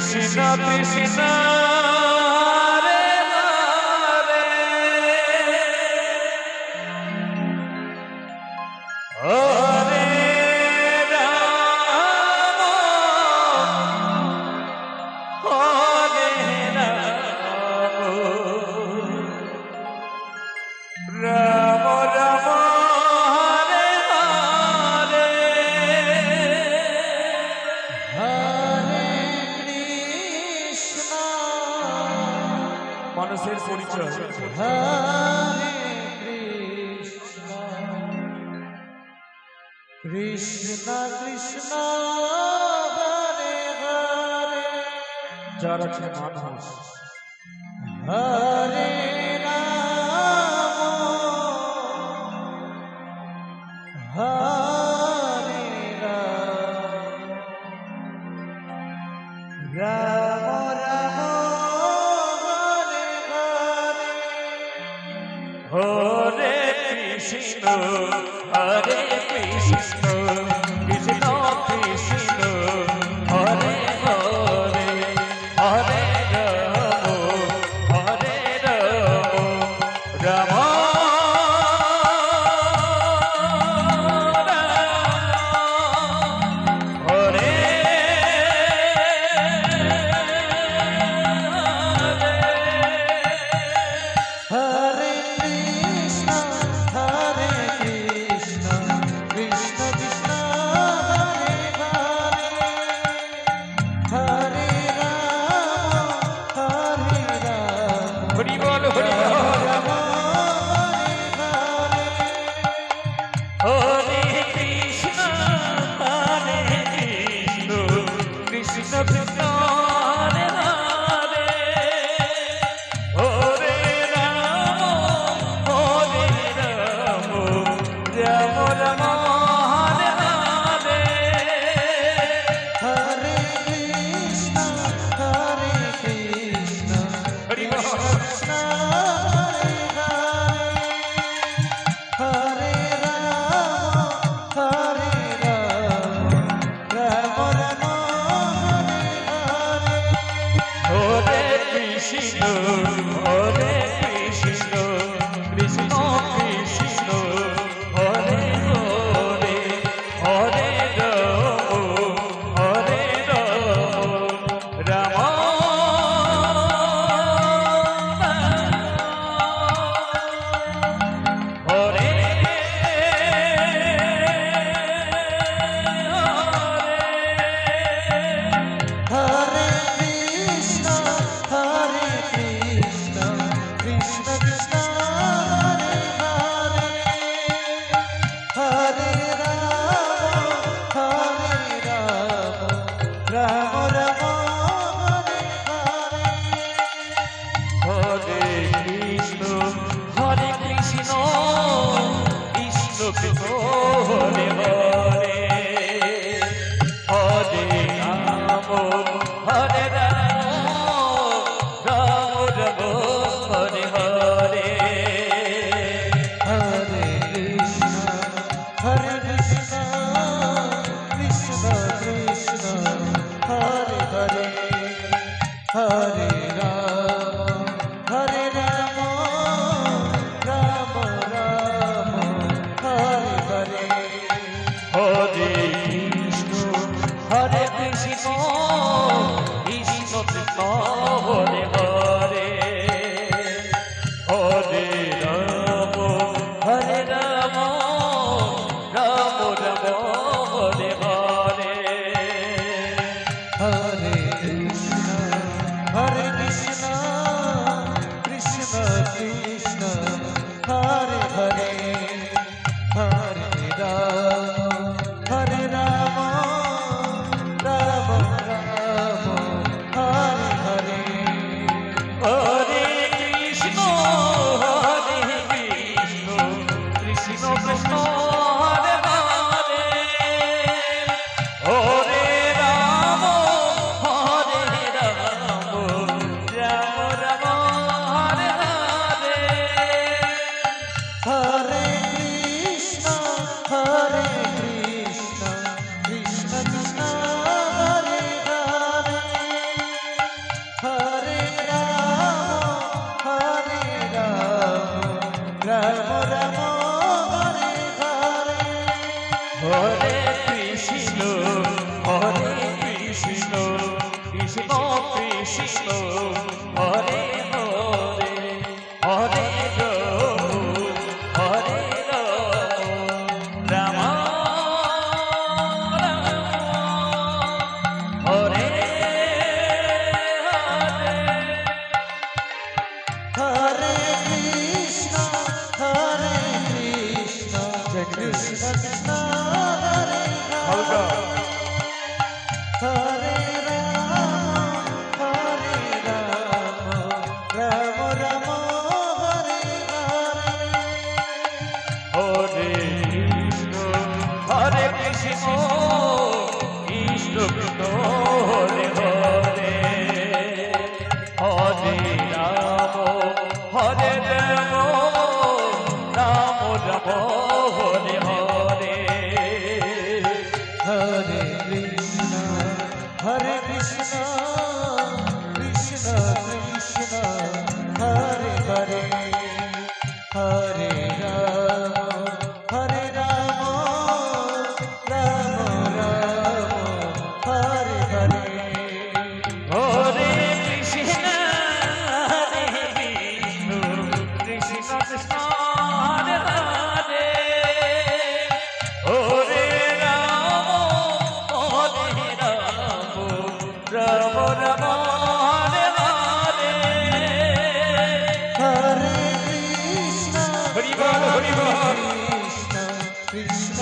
কৃষ্ণ কৃষ্ণ হরে হরে হরে রাম হরে রাম রাম রাম হরে হরে হরে কৃষ্ণ মানুষের পরিচয় হরে কৃষ্ণ কৃষ্ণ কৃষ্ণ হরে হরে যারা মানুষ হরে হরে রাম রাম হরে হরে কৃষ্ণ হরে কৃষ্ণ কৃষ্ণ কৃষ্ণ হরে হরে হরে রাম রাম রাম রাম হরে হরে হরে কৃষ্ণ হরে কৃষ্ণ কৃষ্ণ কৃষ্ণ হরে হরে হরে রাম হরে রাম রাম হরে হরে কৃষ্ণ কৃষ্ণ কৃষ্ণ হরে হরে হরে রাম রাম রাম হরে হরে হরে কৃষ্ণ কৃষ্ণ কৃষ্ণ হরে হরে হরে রাম হরে রাম রাম রাম হরে হরে হরে কৃষ্ণ কৃষ্ণ কৃষ্ণ হরে হরে হরে রাম রাম রাম হরে হরে হরে কৃষ্ণ হরে বিষ্ণু কৃষ্ণ কৃষ্ণ হরে হরে হরে রাম রাম রাম হরে হরে হরে কৃষ্ণ হরি বল হরি বল কৃষ্ণ কৃষ্ণ